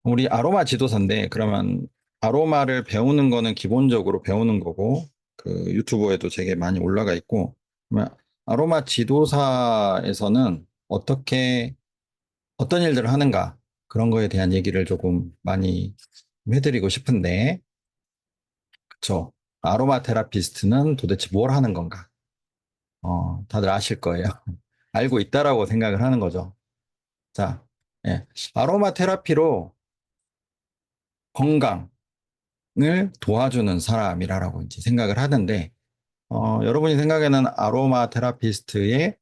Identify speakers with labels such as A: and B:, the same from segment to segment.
A: 우리 아로마 지도사인데, 그러면 아로마를 배우는 거는 기본적으로 배우는 거고, 그 유튜브에도 되게 많이 올라가 있고, 그러면 아로마 지도사에서는 어떤 일들을 하는가, 그런 거에 대한 얘기를 조금 많이 해드리고 싶은데, 그쵸. 아로마 테라피스트는 도대체 뭘 하는 건가? 다들 아실 거예요. 알고 있다라고 생각을 하는 거죠. 자, 예. 아로마 테라피로 건강을 도와주는 사람이라고 이제 생각을 하는데, 여러분이 생각에는 아로마 테라피스트의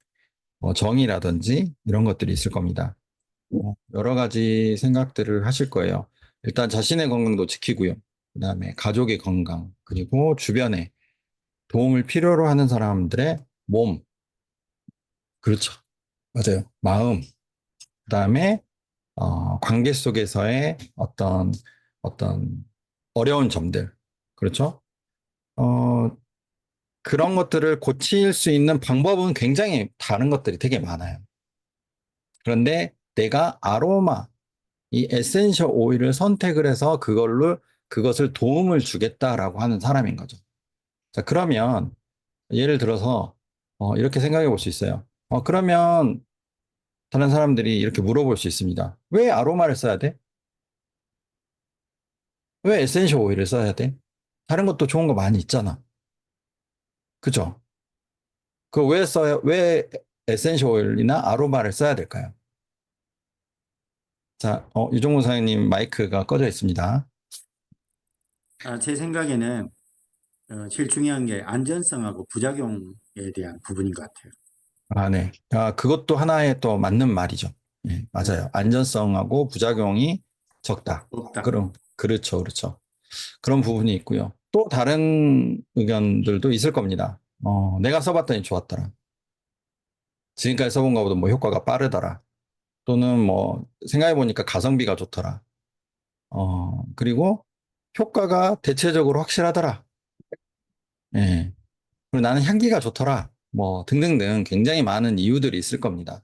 A: 정의라든지 이런 것들이 있을 겁니다. 여러 가지 생각들을 하실 거예요. 일단 자신의 건강도 지키고요. 그 다음에 가족의 건강, 그리고 주변에 도움을 필요로 하는 사람들의 몸, 그렇죠. 맞아요. 마음, 그 다음에 관계 속에서의 어떤 어려운 점들, 그렇죠? 어, 그런 것들을 고칠 수 있는 방법은 굉장히 다른 것들이 되게 많아요. 그런데 내가 아로마, 이 에센셜 오일을 선택을 해서 그것을 도움을 주겠다라고 하는 사람인 거죠. 자, 그러면 예를 들어서 이렇게 생각해 볼 수 있어요. 그러면 다른 사람들이 이렇게 물어볼 수 있습니다. 왜 아로마를 써야 돼? 왜 에센셜 오일을 써야 돼? 다른 것도 좋은 거 많이 있잖아. 그죠? 왜 에센셜 오일이나 아로마를 써야 될까요? 자, 유종문 사장님 마이크가 꺼져 있습니다.
B: 제 생각에는 제일 중요한 게 안전성하고 부작용에 대한 부분인 것 같아요.
A: 아, 네. 그것도 하나의 또 맞는 말이죠. 예,
B: 네,
A: 맞아요. 안전성하고 부작용이 적다.
B: 없다.
A: 그렇죠, 그렇죠. 그런 부분이 있고요. 또 다른 의견들도 있을 겁니다. 내가 써봤더니 좋았더라. 지금까지 써본 것보다 뭐 효과가 빠르더라. 또는 뭐 생각해보니까 가성비가 좋더라. 그리고 효과가 대체적으로 확실하더라. 예. 그리고 나는 향기가 좋더라. 뭐 등등등 굉장히 많은 이유들이 있을 겁니다.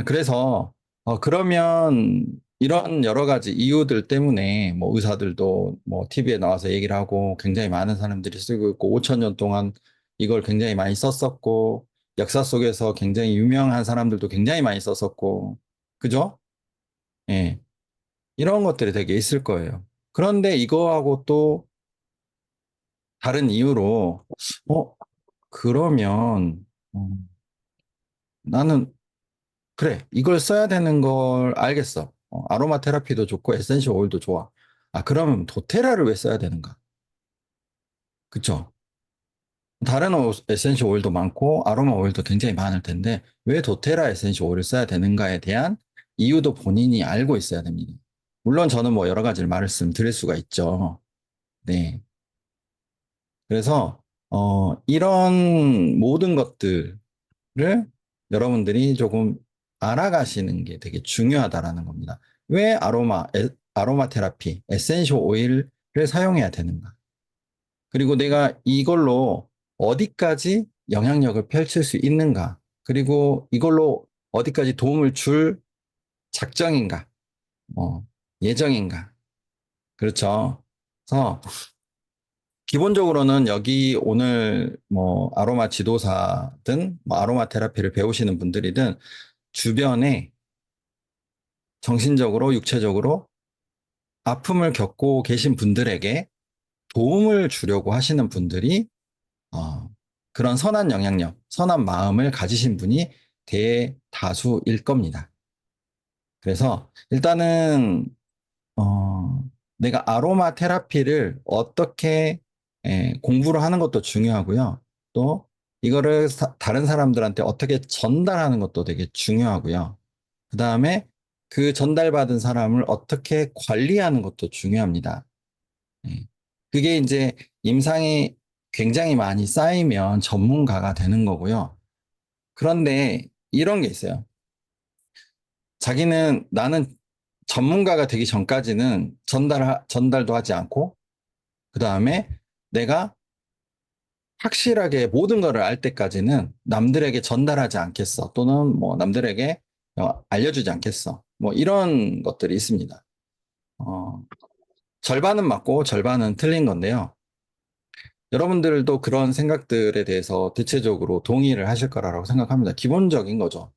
A: 그래서 그러면 이런 여러 가지 이유들 때문에 뭐 의사들도 뭐 TV에 나와서 얘기를 하고 굉장히 많은 사람들이 쓰고 있고 5천 년 동안 이걸 굉장히 많이 썼었고 역사 속에서 굉장히 유명한 사람들도 굉장히 많이 썼었고 그죠? 예. 이런 것들이 되게 있을 거예요. 그런데 이거하고 또 다른 이유로 어 그러면 나는 그래, 이걸 써야 되는 걸 알겠어. 아로마 테라피도 좋고 에센셜 오일도 좋아. 그러면 도테라를 왜 써야 되는가? 그쵸? 다른 에센셜 오일도 많고 아로마 오일도 굉장히 많을 텐데 왜 도테라 에센셜 오일을 써야 되는가에 대한 이유도 본인이 알고 있어야 됩니다. 물론 저는 뭐 여러 가지를 말씀드릴 수가 있죠. 네. 그래서 이런 모든 것들을 여러분들이 조금 알아가시는 게 되게 중요하다라는 겁니다. 왜 아로마 테라피, 에센셜 오일을 사용해야 되는가? 그리고 내가 이걸로 어디까지 영향력을 펼칠 수 있는가? 그리고 이걸로 어디까지 도움을 줄 작정인가? 뭐, 예정인가? 그렇죠. 그래서 기본적으로는 여기 오늘 뭐 아로마 지도사든 뭐 아로마 테라피를 배우시는 분들이든 주변에 정신적으로, 육체적으로 아픔을 겪고 계신 분들에게 도움을 주려고 하시는 분들이 어, 그런 선한 영향력, 선한 마음을 가지신 분이 대다수일 겁니다. 그래서 일단은 내가 아로마 테라피를 어떻게 공부를 하는 것도 중요하고요. 또 이거를 다른 사람들한테 어떻게 전달하는 것도 되게 중요하고요. 그 다음에 그 전달받은 사람을 어떻게 관리하는 것도 중요합니다. 예. 그게 이제 임상이 굉장히 많이 쌓이면 전문가가 되는 거고요. 그런데 이런 게 있어요. 자기는 나는 전문가가 되기 전까지는 전달도 하지 않고, 그 다음에 내가 확실하게 모든 거를 알 때까지는 남들에게 전달하지 않겠어. 또는 뭐 남들에게 알려주지 않겠어. 뭐 이런 것들이 있습니다. 절반은 맞고 절반은 틀린 건데요. 여러분들도 그런 생각들에 대해서 대체적으로 동의를 하실 거라고 생각합니다. 기본적인 거죠.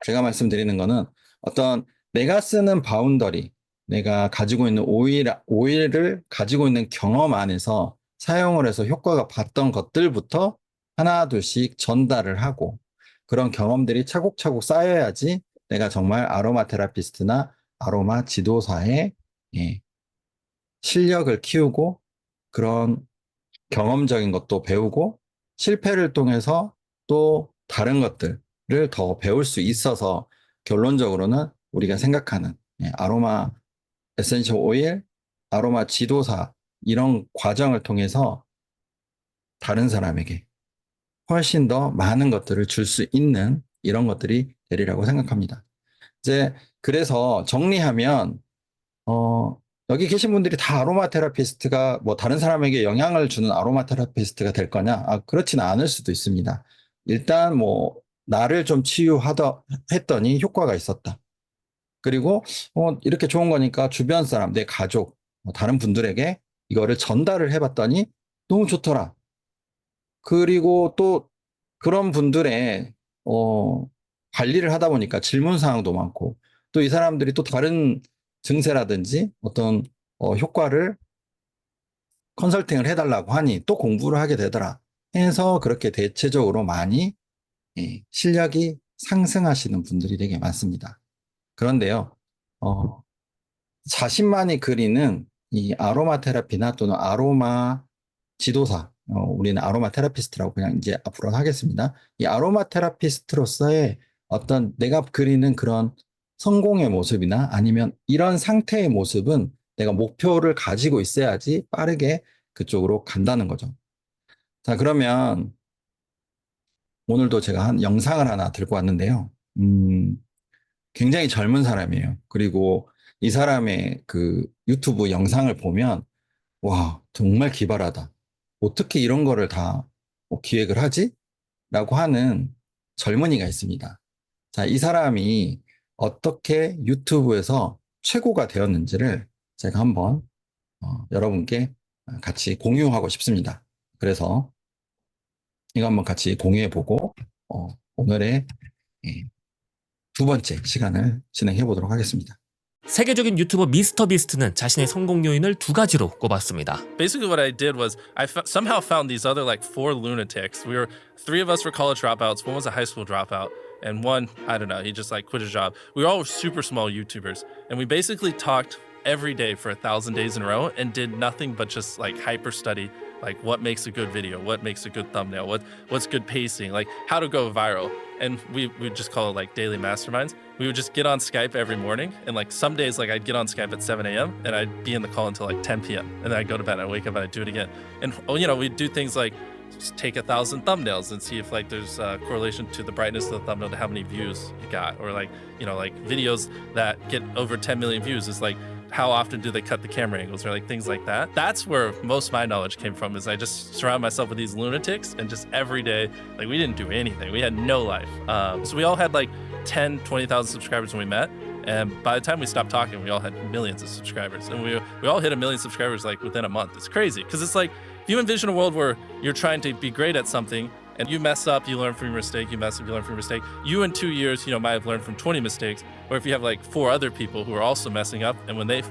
A: 제가 말씀드리는 거는 어떤 내가 쓰는 바운더리, 내가 가지고 있는 오일을 가지고 있는 경험 안에서 사용을 해서 효과가 봤던 것들부터 하나, 둘씩 전달을 하고 그런 경험들이 차곡차곡 쌓여야지 내가 정말 아로마 테라피스트나 아로마 지도사의 예, 실력을 키우고 그런 경험적인 것도 배우고 실패를 통해서 또 다른 것들을 더 배울 수 있어서 결론적으로는 우리가 생각하는 아로마 에센셜 오일, 아로마 지도사 이런 과정을 통해서 다른 사람에게 훨씬 더 많은 것들을 줄 수 있는 이런 것들이 되리라고 생각합니다. 이제 그래서 정리하면 어, 여기 계신 분들이 다 아로마 테라피스트가 뭐 다른 사람에게 영향을 주는 아로마 테라피스트가 될 거냐? 그렇지는 않을 수도 있습니다. 일단 뭐 나를 좀 치유하다 했더니 효과가 있었다. 그리고 이렇게 좋은 거니까 주변 사람, 내 가족, 다른 분들에게 이거를 전달을 해봤더니 너무 좋더라. 그리고 또 그런 분들의 관리를 하다 보니까 질문 사항도 많고 또 이 사람들이 또 다른 증세라든지 어떤 효과를 컨설팅을 해달라고 하니 또 공부를 하게 되더라. 해서 그렇게 대체적으로 많이 실력이 상승하시는 분들이 되게 많습니다. 그런데요, 자신만이 그리는 이 아로마 테라피나 또는 아로마 지도사, 우리는 아로마 테라피스트라고 그냥 이제 앞으로 하겠습니다. 이 아로마 테라피스트로서의 어떤 내가 그리는 그런 성공의 모습이나 아니면 이런 상태의 모습은 내가 목표를 가지고 있어야지 빠르게 그쪽으로 간다는 거죠. 자, 그러면 오늘도 제가 한 영상을 하나 들고 왔는데요. 굉장히 젊은 사람이에요. 그리고 이 사람의 그 유튜브 영상을 보면 와, 정말 기발하다. 어떻게 이런 거를 다 기획을 하지? 라고 하는 젊은이가 있습니다. 자, 이 사람이 어떻게 유튜브에서 최고가 되었는지를 제가 한번 여러분께 같이 공유하고 싶습니다. 그래서 이거 한번 같이 공유해 보고 오늘의 예, 두 번째 시간을 진행해 보도록 하겠습니다.
C: 세계적인 유튜버 미스터 비스트는 자신의 성공 요인을 두 가지로 꼽았습니다.
D: Basically, what I did was somehow found these other like 4 lunatics. Three of us were college dropouts, one was a high school dropout, and one, I don't know, he just like quit his job. We were all super small YouTubers, and we basically talked every day for 1,000 days in a row and did nothing but just like hyper study like what makes a good video, what makes a good thumbnail, what's good pacing, like how to go viral. And we would just call it like daily masterminds. We would just get on Skype every morning, and like some days like I'd get on Skype at 7 a.m. and I'd be in the call until like 10 p.m. and then I'd go to bed, I'd wake up and I'd do it again. And we'd do things like just take 1,000 thumbnails and see if like there's a correlation to the brightness of the thumbnail to how many views you got, or like like videos that get over 10 million views is like how often do they cut the camera angles, or like things like that. That's where most of my knowledge came from, is I just surround myself with these lunatics, and just every day, like we didn't do anything. We had no life. So we all had like 10, 20,000 subscribers when we met. And by the time we stopped talking, we all had millions of subscribers. And we all hit 1 million subscribers like within a month. It's crazy, because it's like, if you envision a world where you're trying to be great at something, and you mess up, you learn from your mistake, you mess up, you learn from your mistake. You in 2 years, might have learned from 20 mistakes. Or if you have like 4 other people who are also messing up, and when they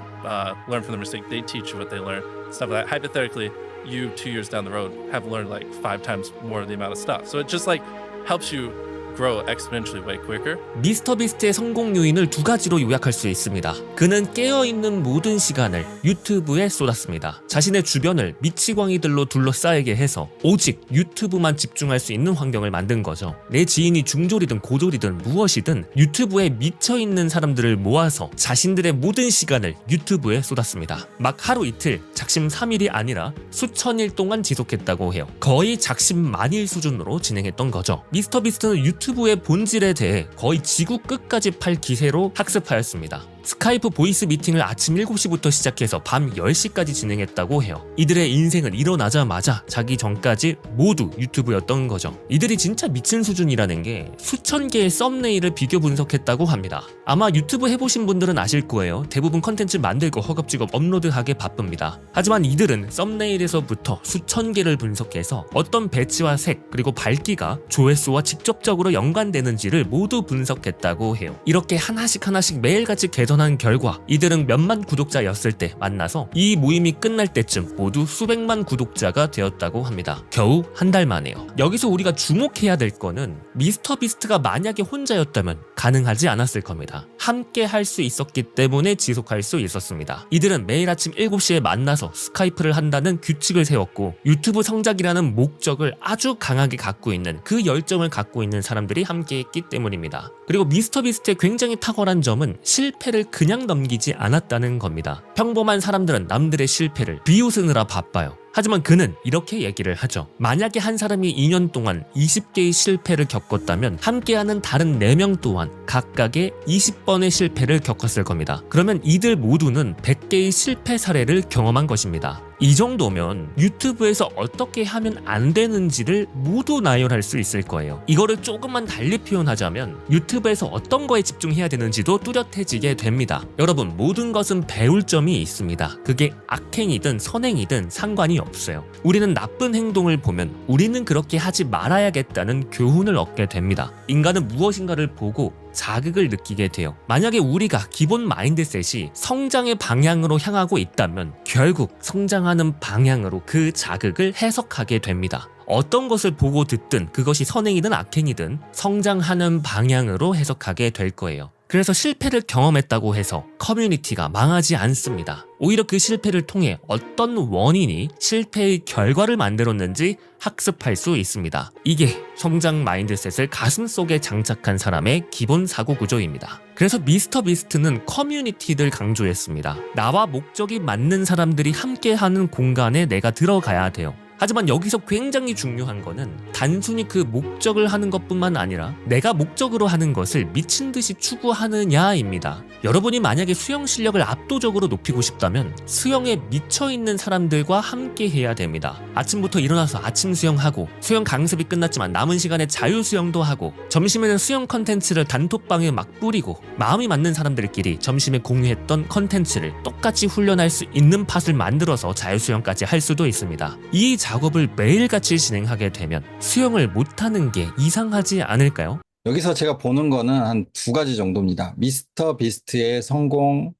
D: learn from the mistake, they teach you what they learn, stuff like that. Hypothetically, you 2 years down the road have learned like 5 times more of the amount of stuff. So it just like helps you grow exponentially way quicker.
C: 미스터 비스트의 성공 요인을 두 가지로 요약할 수 있습니다. 그는 깨어있는 모든 시간을 유튜브에 쏟았습니다. 자신의 주변을 미치광이들로 둘러싸이게 해서 오직 유튜브만 집중할 수 있는 환경을 만든 거죠. 내 지인이 중졸이든 고졸이든 무엇이든 유튜브에 미쳐있는 사람들을 모아서 자신들의 모든 시간을 유튜브에 쏟았습니다. 막 하루 이틀, 작심 3일이 아니라 수천일 동안 지속했다고 해요. 거의 작심 만일 수준으로 진행했던 거죠. 미스터 비스트는 유튜브의 본질에 대해 거의 지구 끝까지 팔 기세로 학습하였습니다. 스카이프 보이스 미팅을 아침 7시부터 시작해서 밤 10시까지 진행했다고 해요. 이들의 인생은 일어나자마자 자기 전까지 모두 유튜브였던 거죠. 이들이 진짜 미친 수준이라는 게 수천 개의 썸네일을 비교 분석했다고 합니다. 아마 유튜브 해보신 분들은 아실 거예요. 대부분 컨텐츠 만들고 허겁지겁 업로드하게 바쁩니다. 하지만 이들은 썸네일에서부터 수천 개를 분석해서 어떤 배치와 색 그리고 밝기가 조회수와 직접적으로 연관되는지를 모두 분석했다고 해요. 이렇게 하나씩 매일같이 개선한 결과 이들은 몇만 구독자였을 때 만나서 이 모임이 끝날 때쯤 모두 수백만 구독자가 되었다고 합니다. 겨우 한 달 만에요. 여기서 우리가 주목해야 될 거는 미스터 비스트가 만약에 혼자였다면 가능하지 않았을 겁니다. 함께 할 수 있었기 때문에 지속할 수 있었습니다. 이들은 매일 아침 7시에 만나서 스카이프를 한다는 규칙을 세웠고 유튜브 성장이라는 목적을 아주 강하게 갖고 있는 그 열정을 갖고 있는 사람들이 함께했기 때문입니다. 그리고 미스터 비스트의 굉장히 탁월한 점은 실패를 그냥 넘기지 않았다는 겁니다. 평범한 사람들은 남들의 실패를 비웃으느라 바빠요. 하지만 그는 이렇게 얘기를 하죠. 만약에 한 사람이 2년 동안 20개의 실패를 겪었다면 함께하는 다른 4명 또한 각각의 20번의 실패를 겪었을 겁니다. 그러면 이들 모두는 100개의 실패 사례를 경험한 것입니다. 이 정도면 유튜브에서 어떻게 하면 안 되는지를 모두 나열할 수 있을 거예요. 이거를 조금만 달리 표현하자면 유튜브에서 어떤 거에 집중해야 되는지도 뚜렷해지게 됩니다. 여러분, 모든 것은 배울 점이 있습니다. 그게 악행이든 선행이든 상관이 없어요. 우리는 나쁜 행동을 보면 우리는 그렇게 하지 말아야겠다는 교훈을 얻게 됩니다. 인간은 무엇인가를 보고 자극을 느끼게 돼요. 만약에 우리가 기본 마인드셋이 성장의 방향으로 향하고 있다면 결국 성장하는 방향으로 그 자극을 해석하게 됩니다. 어떤 것을 보고 듣든 그것이 선행이든 악행이든 성장하는 방향으로 해석하게 될 거예요. 그래서 실패를 경험했다고 해서 커뮤니티가 망하지 않습니다. 오히려 그 실패를 통해 어떤 원인이 실패의 결과를 만들었는지 학습할 수 있습니다. 이게 성장 마인드셋을 가슴속에 장착한 사람의 기본 사고 구조입니다. 그래서 미스터 비스트는 커뮤니티를 강조했습니다. 나와 목적이 맞는 사람들이 함께하는 공간에 내가 들어가야 돼요. 하지만 여기서 굉장히 중요한 거는 단순히 그 목적을 하는 것뿐만 아니라 내가 목적으로 하는 것을 미친 듯이 추구하느냐입니다. 여러분이 만약에 수영 실력을 압도적으로 높이고 싶다면 수영에 미쳐있는 사람들과 함께 해야 됩니다. 아침부터 일어나서 아침 수영하고 수영 강습이 끝났지만 남은 시간에 자유 수영도 하고 점심에는 수영 컨텐츠를 단톡방에 막 뿌리고 마음이 맞는 사람들끼리 점심에 공유했던 컨텐츠를 똑같이 훈련할 수 있는 팟을 만들어서 자유 수영까지 할 수도 있습니다. 이 작업을 매일같이 진행하게 되면 수영을 못하는 게 이상하지 않을까요?
A: 여기서 제가 보는 거는 한 2가지 정도입니다. 미스터 비스트의 성공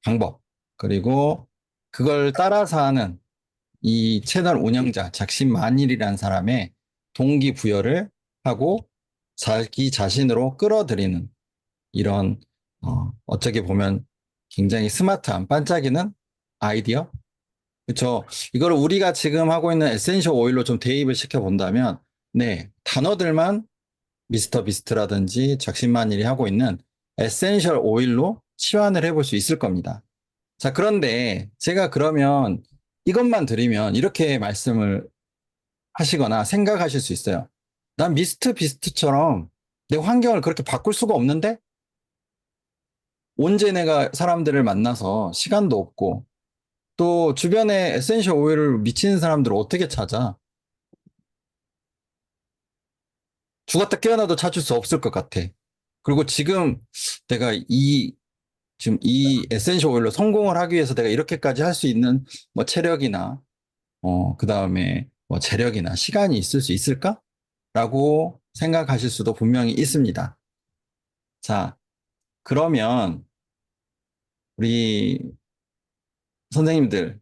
A: 방법, 그리고 그걸 따라서 하는 이 채널 운영자 작심만일이라는 사람의 동기부여를 하고 자기 자신으로 끌어들이는 이런 어떻게 보면 굉장히 스마트한 반짝이는 아이디어. 그렇죠. 이걸 우리가 지금 하고 있는 에센셜 오일로 좀 대입을 시켜본다면 네, 단어들만 미스터 비스트라든지 작심만일이 하고 있는 에센셜 오일로 치환을 해볼 수 있을 겁니다. 자, 그런데 제가 그러면 이것만 드리면 이렇게 말씀을 하시거나 생각하실 수 있어요. 난 미스터 비스트처럼 내 환경을 그렇게 바꿀 수가 없는데? 언제 내가 사람들을 만나서 시간도 없고 또 주변에 에센셜 오일을 미치는 사람들을 어떻게 찾아? 죽었다 깨어나도 찾을 수 없을 것 같아. 그리고 지금 내가 지금 이 에센셜 오일로 성공을 하기 위해서 내가 이렇게까지 할 수 있는 뭐 체력이나, 그 다음에 뭐 재력이나 시간이 있을 수 있을까? 라고 생각하실 수도 분명히 있습니다. 자, 그러면 우리 선생님들,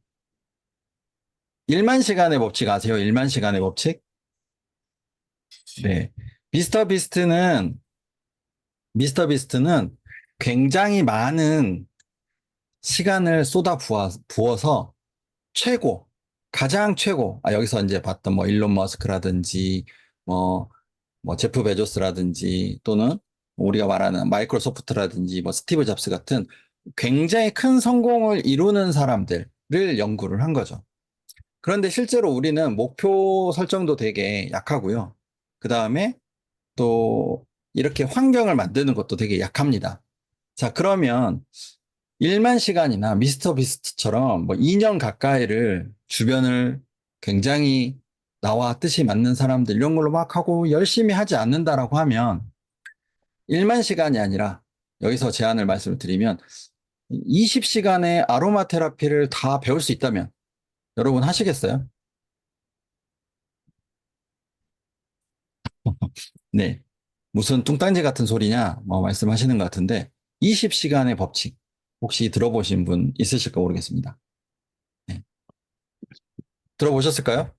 A: 1만 시간의 법칙 아세요? 1만 시간의 법칙? 네. 미스터 비스트는 굉장히 많은 시간을 부어서 가장 최고, 여기서 이제 봤던 뭐 일론 머스크라든지, 뭐 제프 베조스라든지, 또는 우리가 말하는 마이크로소프트라든지, 뭐 스티브 잡스 같은 굉장히 큰 성공을 이루는 사람들을 연구를 한 거죠. 그런데 실제로 우리는 목표 설정도 되게 약하고요. 그 다음에 또 이렇게 환경을 만드는 것도 되게 약합니다. 자, 그러면 1만 시간이나 미스터 비스트처럼 뭐 2년 가까이를 주변을 굉장히 나와 뜻이 맞는 사람들 이런 걸로 막 하고 열심히 하지 않는다라고 하면 1만 시간이 아니라 여기서 제안을 말씀을 드리면 20시간의 아로마 테라피를 다 배울 수 있다면 여러분 하시겠어요? 네. 무슨 뚱딴지 같은 소리냐 뭐 말씀하시는 것 같은데 20시간의 법칙 혹시 들어보신 분 있으실까 모르겠습니다. 네. 들어보셨을까요?